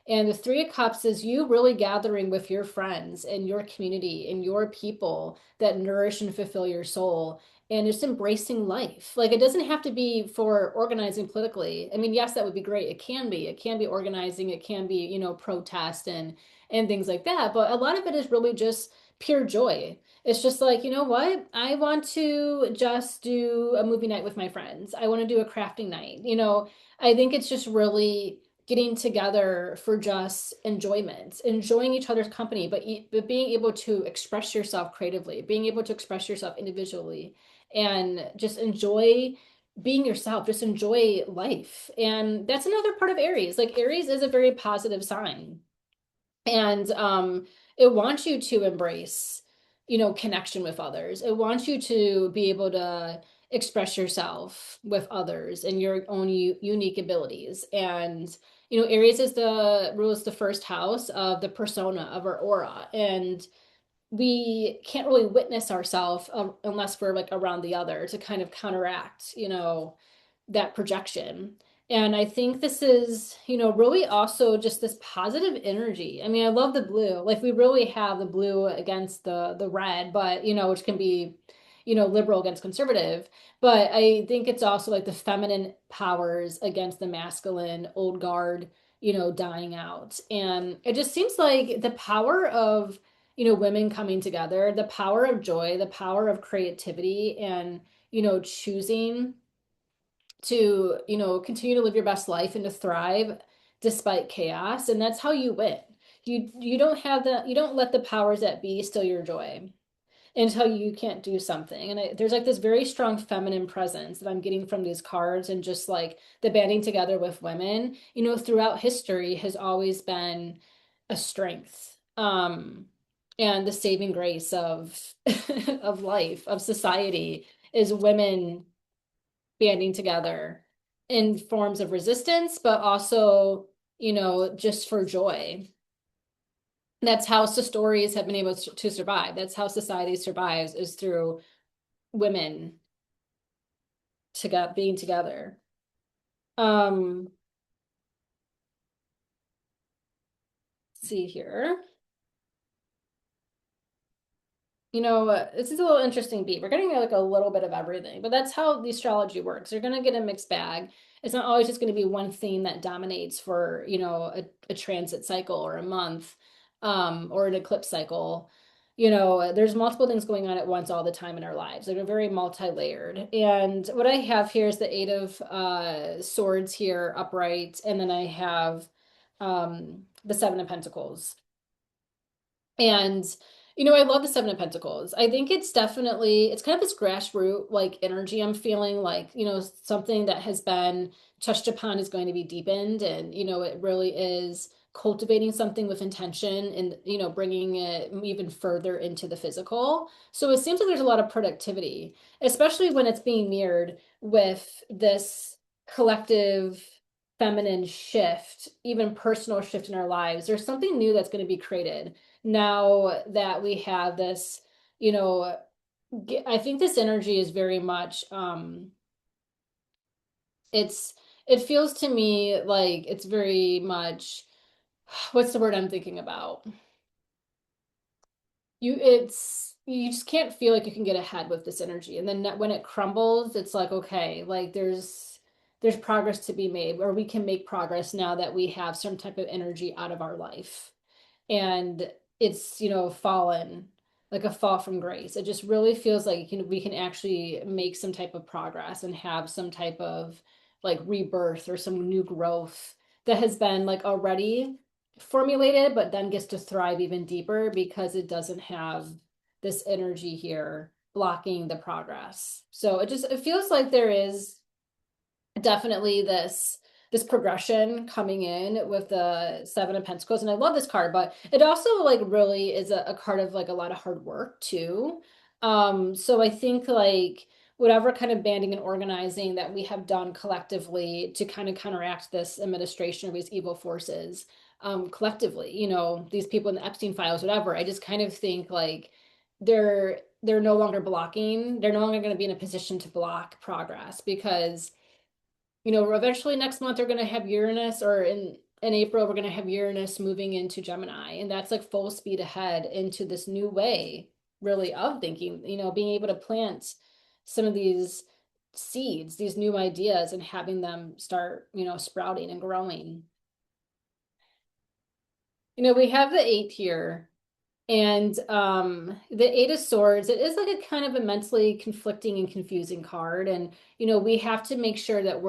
And the Three of Cups is you really gathering with your friends and your community and your people that nourish and fulfill your soul and just embracing life. Like it doesn't have to be for organizing politically. I mean, yes, that would be great. It can be. It can be organizing. It can be, protest and things like that. But a lot of it is really just pure joy. It's just like, you know what? I want to just do a movie night with my friends. I want to do a crafting night. I think it's just really getting together for just enjoyment, enjoying each other's company, but being able to express yourself creatively, being able to express yourself individually, and just enjoy being yourself, just enjoy life. And that's another part of Aries. Like Aries is a very positive sign. And it wants you to embrace, connection with others. It wants you to be able to express yourself with others and your own unique abilities. And, Aries is the rules the first house of the persona of our aura. And we can't really witness ourselves unless we're like around the other to kind of counteract, that projection. And I think this is, really also just this positive energy. I mean, I love the blue. Like we really have the blue against the red, but which can be, liberal against conservative. But I think it's also like the feminine powers against the masculine old guard, dying out. And it just seems like the power of, women coming together, the power of joy, the power of creativity and, choosing to, continue to live your best life and to thrive despite chaos. And that's how you win. You don't have you don't let the powers that be steal your joy until you can't do something. And there's like this very strong feminine presence that I'm getting from these cards and just like the banding together with women, throughout history has always been a strength. And the saving grace of of life, of society is women banding together in forms of resistance, but also, just for joy. That's how stories have been able to survive. That's how society survives is through women being together. Um, see here. This is a little interesting beat. We're getting like a little bit of everything, but that's how the astrology works. You're going to get a mixed bag. It's not always just going to be one theme that dominates for, a transit cycle or a month, or an eclipse cycle. There's multiple things going on at once all the time in our lives. Like, we're very multi-layered. And what I have here is the Eight of Swords here upright, and then I have the Seven of Pentacles. And I love the Seven of Pentacles. I think it's kind of this grassroots like energy I'm feeling, like, something that has been touched upon is going to be deepened. And, it really is cultivating something with intention and, bringing it even further into the physical. So it seems like there's a lot of productivity, especially when it's being mirrored with this collective feminine shift, even personal shift in our lives. There's something new that's going to be created now that we have this, you know, I think this energy is very much it's it feels to me like it's very much, what's the word I'm thinking about? You just can't feel like you can get ahead with this energy. And then when it crumbles, it's like, okay, like there's progress to be made, or we can make progress now that we have some type of energy out of our life. And it's, fallen, like a fall from grace. It just really feels like, we can actually make some type of progress and have some type of like rebirth or some new growth that has been like already formulated, but then gets to thrive even deeper because it doesn't have this energy here blocking the progress. So it feels like there is definitely this progression coming in with the Seven of Pentacles. And I love this card, but it also like really is a card of like a lot of hard work too. So I think like whatever kind of banding and organizing that we have done collectively to kind of counteract this administration or these evil forces, collectively, these people in the Epstein files, whatever, I just kind of think like they're no longer blocking, they're no longer going to be in a position to block progress because eventually next month we're going to have Uranus, or in April we're going to have Uranus moving into Gemini, and that's like full speed ahead into this new way, really, of thinking, being able to plant some of these seeds, these new ideas, and having them start, sprouting and growing. We have the eight here. And the Eight of Swords, it is like a kind of immensely conflicting and confusing card. And, we have to make sure that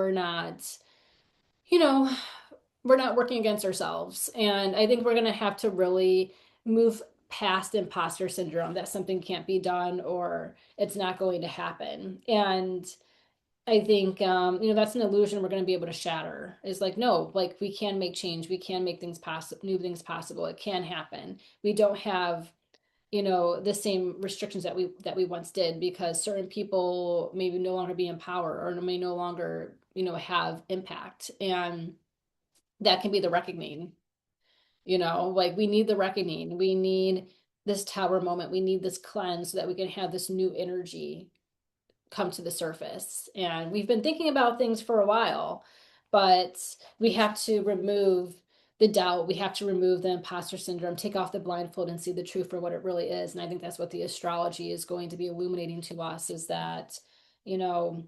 you know, we're not working against ourselves. And I think we're going to have to really move past imposter syndrome, that something can't be done or it's not going to happen. And I think, that's an illusion we're going to be able to shatter. Is like, no, like we can make change. We can make things possible, new things possible. It can happen. We don't have the same restrictions that we once did because certain people maybe no longer be in power or may no longer have impact, and that can be the reckoning. Like we need the reckoning, we need this tower moment, we need this cleanse so that we can have this new energy come to the surface. And we've been thinking about things for a while, but we have to remove the doubt. We have to remove the imposter syndrome, take off the blindfold and see the truth for what it really is. And I think that's what the astrology is going to be illuminating to us, is that, you know,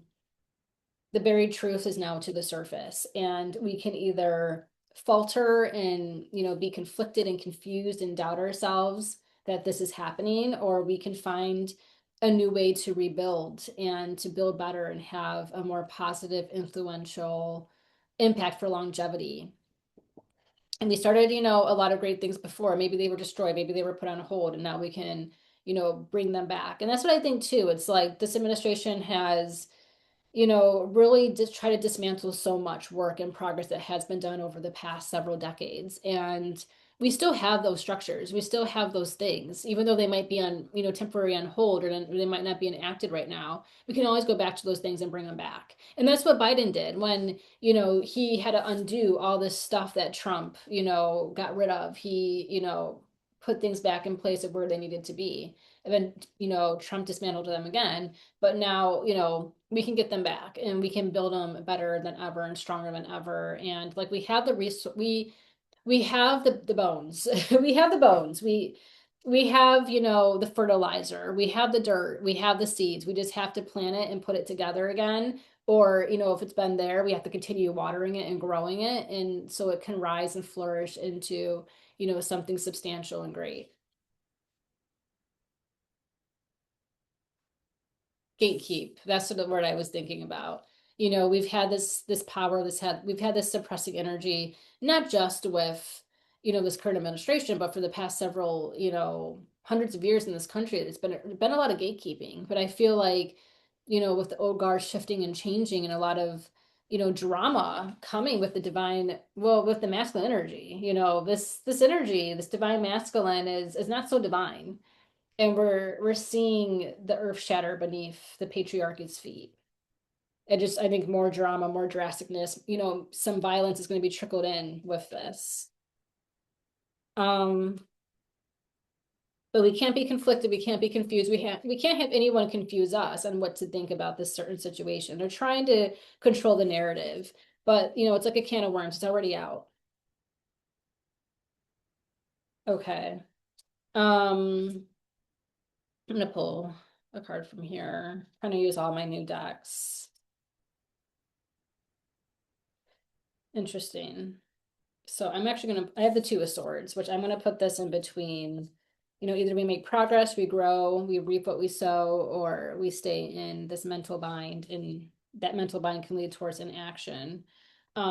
the buried truth is now to the surface, and we can either falter and, be conflicted and confused and doubt ourselves that this is happening, or we can find a new way to rebuild and to build better and have a more positive, influential impact for longevity. And we started, a lot of great things before. Maybe they were destroyed, maybe they were put on hold, and now we can, bring them back. And that's what I think too. It's like this administration has really just try to dismantle so much work and progress that has been done over the past several decades. And we still have those structures. We still have those things, even though they might be on, temporary on hold, or they might not be enacted right now. We can always go back to those things and bring them back. And that's what Biden did when, he had to undo all this stuff that Trump, got rid of. He, put things back in place of where they needed to be. And then, Trump dismantled them again. But now, we can get them back and we can build them better than ever and stronger than ever. And like we have the we have the bones. We have the bones. We have, the fertilizer, we have the dirt, we have the seeds. We just have to plant it and put it together again. Or, if it's been there, we have to continue watering it and growing it. And so it can rise and flourish into, something substantial and great. Gatekeep. That's the word I was thinking about. We've had this power, we've had this suppressing energy, not just with, this current administration, but for the past several, hundreds of years in this country. It's been a lot of gatekeeping. But I feel like, with the Ogar shifting and changing and a lot of, drama coming with the divine, well, with the masculine energy, this energy, this divine masculine is not so divine, and we're seeing the earth shatter beneath the patriarchy's feet. And just, I think, more drama, more drasticness, some violence is going to be trickled in with this. um but we can't be conflicted, we can't be confused, we can't have anyone confuse us on what to think about this certain situation. They're trying to control the narrative, but it's like a can of worms, it's already out. Okay. I'm gonna pull a card from here, trying to use all my new decks. Interesting. So I'm actually I have the Two of Swords, which I'm gonna put this in between. Either we make progress, we grow, we reap what we sow, or we stay in this mental bind, and that mental bind can lead towards inaction. Just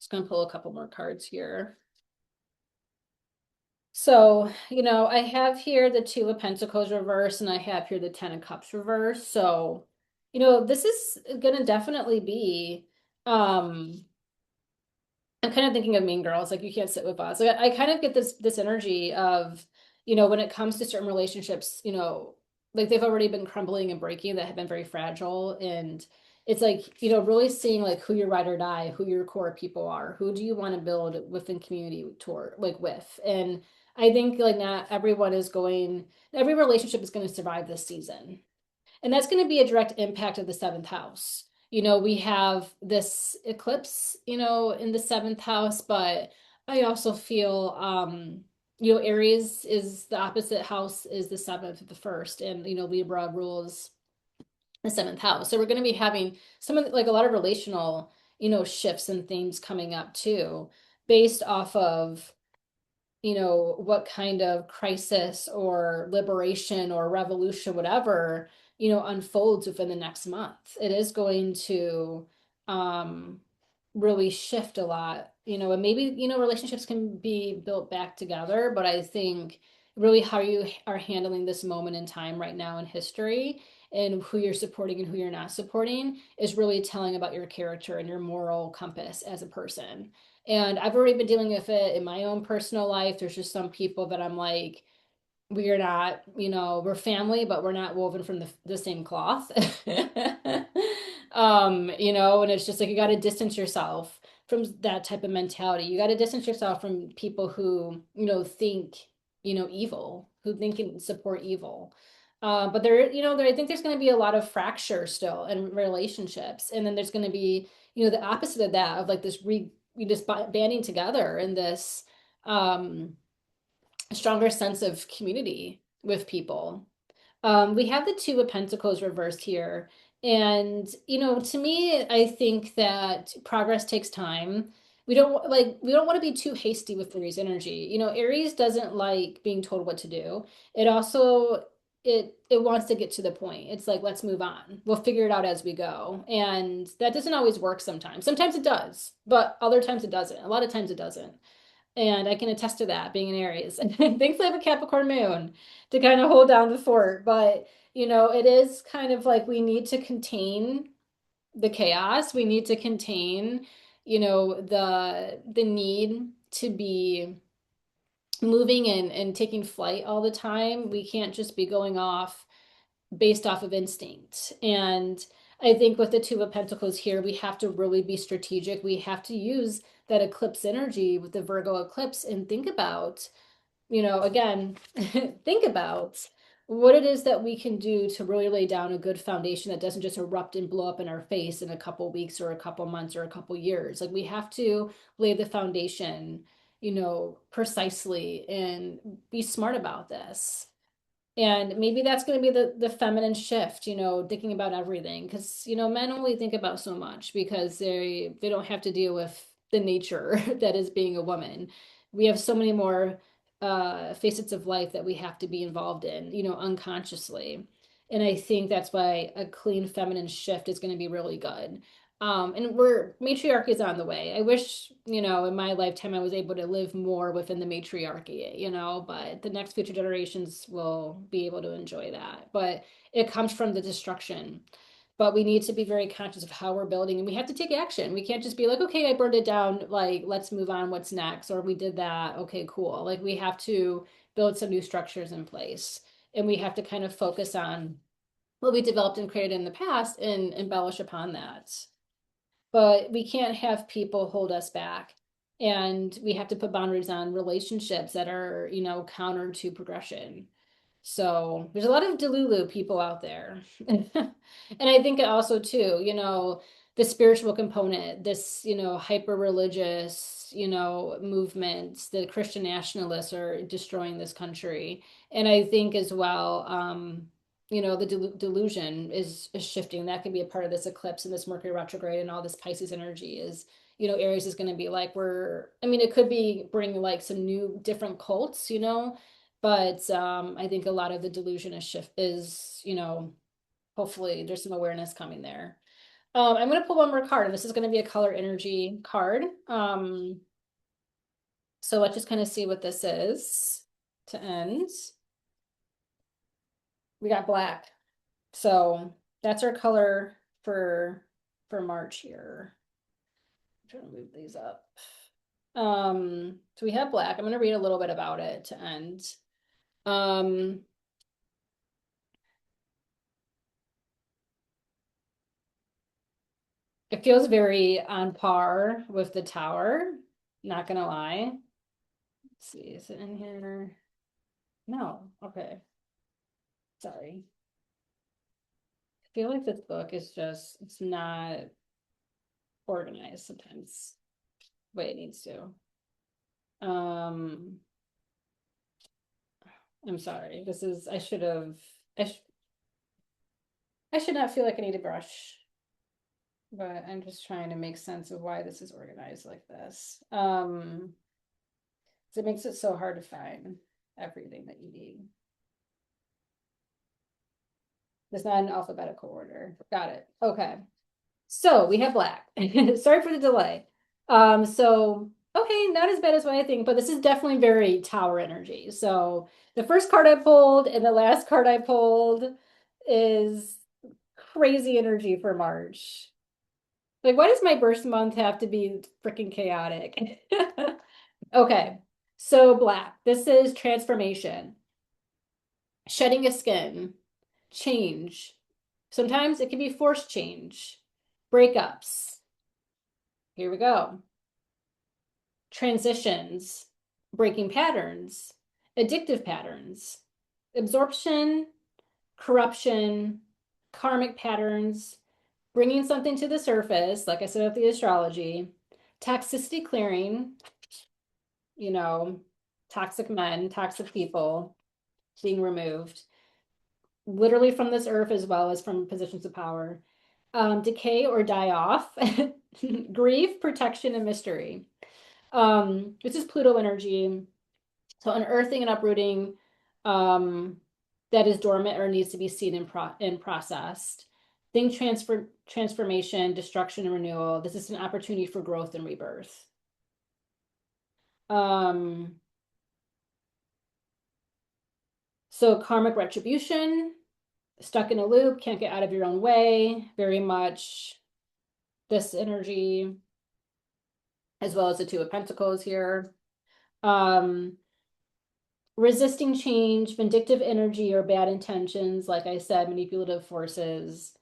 gonna pull a couple more cards here. So, I have here the Two of Pentacles reverse, and I have here the Ten of Cups reverse. So, this is gonna definitely be, I'm kind of thinking of Mean Girls, like You Can't Sit With Us. Like I kind of get this energy of, when it comes to certain relationships, like they've already been crumbling and breaking, that have been very fragile. And it's like, really seeing like who your ride or die, who your core people are, who do you want to build within community toward, like with. And I think like not everyone is going, every relationship is going to survive this season. And that's going to be a direct impact of the seventh house. We have this eclipse, in the seventh house, but I also feel, Aries is the opposite house, is the seventh, the first, and, Libra rules the seventh house. So we're going to be having some of like a lot of relational, shifts and themes coming up too, based off of, what kind of crisis or liberation or revolution, whatever, unfolds within the next month. It is going to um, really shift a lot, and maybe, relationships can be built back together, but I think really how you are handling this moment in time right now in history, and who you're supporting and who you're not supporting, is really telling about your character and your moral compass as a person. And I've already been dealing with it in my own personal life. There's just some people that I'm like, we are not, we're family, but we're not woven from the same cloth. And it's just like you got to distance yourself from that type of mentality. You got to distance yourself from people who, think, evil, who think and support evil. But I think there's going to be a lot of fracture still in relationships. And then there's going to be, the opposite of that, of like this we just banding together in this stronger sense of community with people. We have the Two of Pentacles reversed here. And, to me, I think that progress takes time. We don't want to be too hasty with Aries energy. Aries doesn't like being told what to do. It also it wants to get to the point. It's like, let's move on. We'll figure it out as we go. And that doesn't always work sometimes. Sometimes it does, but other times it doesn't. A lot of times it doesn't. And I can attest to that being an Aries. And thankfully I have a Capricorn moon to kind of hold down the fort. But, it is kind of like we need to contain the chaos. We need to contain, the need to be moving and taking flight all the time. We can't just be going off based off of instinct. And I think with the Two of Pentacles here, we have to really be strategic. We have to use that eclipse energy with the Virgo eclipse and think about, again, think about what it is that we can do to really lay down a good foundation that doesn't just erupt and blow up in our face in a couple weeks or a couple months or a couple years. Like we have to lay the foundation, precisely and be smart about this. And maybe that's going to be the feminine shift, thinking about everything. Because, men only think about so much because they don't have to deal with the nature that is being a woman. We have so many more facets of life that we have to be involved in, unconsciously. And I think that's why a clean feminine shift is going to be really good. And matriarchy is on the way. I wish, in my lifetime I was able to live more within the matriarchy, but the next future generations will be able to enjoy that. But it comes from the destruction. But we need to be very conscious of how we're building and we have to take action. We can't just be like, okay, I burned it down, like, let's move on, what's next? Or we did that, okay, cool. Like we have to build some new structures in place. And we have to kind of focus on what we developed and created in the past and embellish upon that, but we can't have people hold us back. And we have to put boundaries on relationships that are, counter to progression. So there's a lot of Delulu people out there. And I think also too, the spiritual component, this, hyper religious, movements, the Christian nationalists are destroying this country. And I think as well, the delusion is shifting. That can be a part of this eclipse and this Mercury retrograde and all this Pisces energy is, Aries is going to be like, it could be bringing like some new different cults, but I think a lot of the delusion is, hopefully there's some awareness coming there. I'm going to pull one more card, and this is going to be a color energy card. So let's just kind of see what this is to end. We got black. So that's our color for March here. I'm trying to move these up. So we have black. I'm going to read a little bit about it to end. Um, It feels very on par with the tower, not gonna lie. Let's see, is it in here? No, okay. Sorry. I feel like this book is it's not organized sometimes the way it needs to. Um, I'm sorry. I should not feel like I need a brush, but I'm just trying to make sense of why this is organized like this. So it makes it so hard to find everything that you need. It's not in alphabetical order. Got it. Okay. So we have black. Sorry for the delay. Okay, not as bad as what I think, but this is definitely very tower energy. So the first card I pulled and the last card I pulled is crazy energy for March. Like, why does my birth month have to be freaking chaotic? Okay, so black. This is transformation, shedding a skin, change. Sometimes it can be forced change, breakups. Here we go. Transitions, breaking patterns, addictive patterns, absorption, corruption, karmic patterns, bringing something to the surface, like I said with the astrology, toxicity clearing, toxic men, toxic people being removed, literally from this earth as well as from positions of power. Decay or die off, grief, protection, and mystery. This is Pluto energy. So unearthing and uprooting that is dormant or needs to be seen and processed. Transformation, destruction, and renewal. This is an opportunity for growth and rebirth. So karmic retribution, stuck in a loop, can't get out of your own way, very much this energy, as well as the Two of Pentacles here. Resisting change, vindictive energy or bad intentions, like I said, manipulative forces.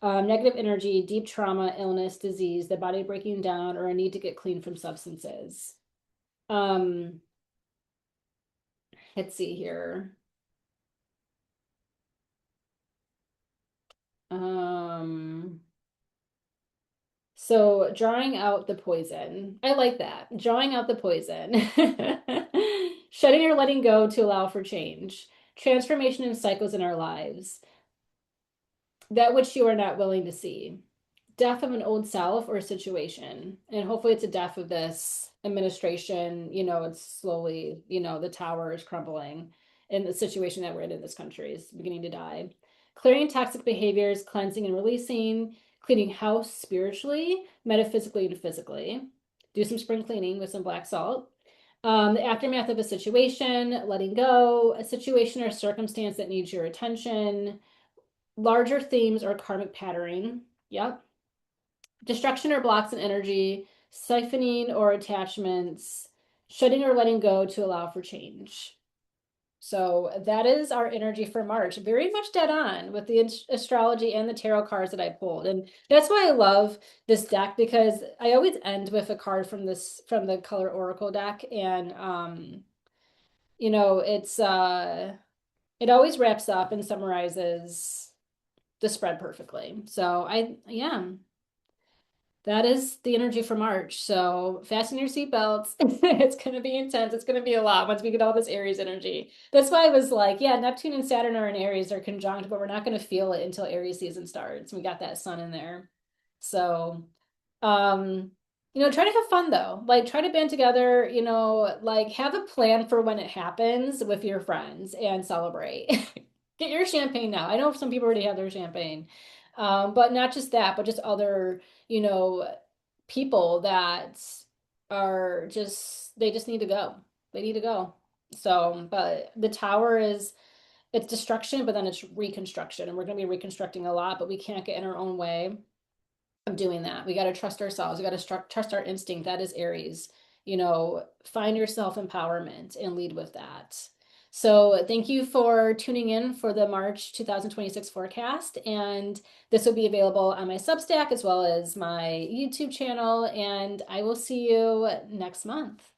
Negative energy, deep trauma, illness, disease, the body breaking down, or a need to get clean from substances. Um, let's see here. Um, so drawing out the poison. I like that. Drawing out the poison. Shutting or letting go to allow for change. Transformation and cycles in our lives. That which you are not willing to see. Death of an old self or situation. And hopefully it's a death of this administration. It's slowly, the tower is crumbling and the situation that we're in this country is beginning to die. Clearing toxic behaviors, cleansing and releasing, cleaning house spiritually, metaphysically, and physically. Do some spring cleaning with some black salt. The aftermath of a situation, letting go, a situation or circumstance that needs your attention, larger themes or karmic patterning. Yep. Destruction or blocks in energy, siphoning or attachments, shutting or letting go to allow for change. So that is our energy for March. Very much dead on with the astrology and the tarot cards that I pulled. And that's why I love this deck, because I always end with a card from the Color Oracle deck. And it always wraps up and summarizes the spread perfectly. So yeah, that is the energy for March. So fasten your seatbelts. It's going to be intense. It's going to be a lot once we get all this Aries energy. That's why I was like, yeah, Neptune and Saturn are in Aries. They're conjunct, but we're not going to feel it until Aries season starts. We got that sun in there. So, um, try to have fun though. Like try to band together, like have a plan for when it happens with your friends and celebrate. Get your champagne now. I know some people already have their champagne. But not just that, but just other, you know, people that they just need to go. They need to go. So, but the tower it's destruction, but then it's reconstruction. And we're going to be reconstructing a lot, but we can't get in our own way of doing that. We got to trust ourselves. We got to trust our instinct. That is Aries. Find your self empowerment and lead with that. So, thank you for tuning in for the March 2026 forecast. And this will be available on my Substack as well as my YouTube channel. And I will see you next month.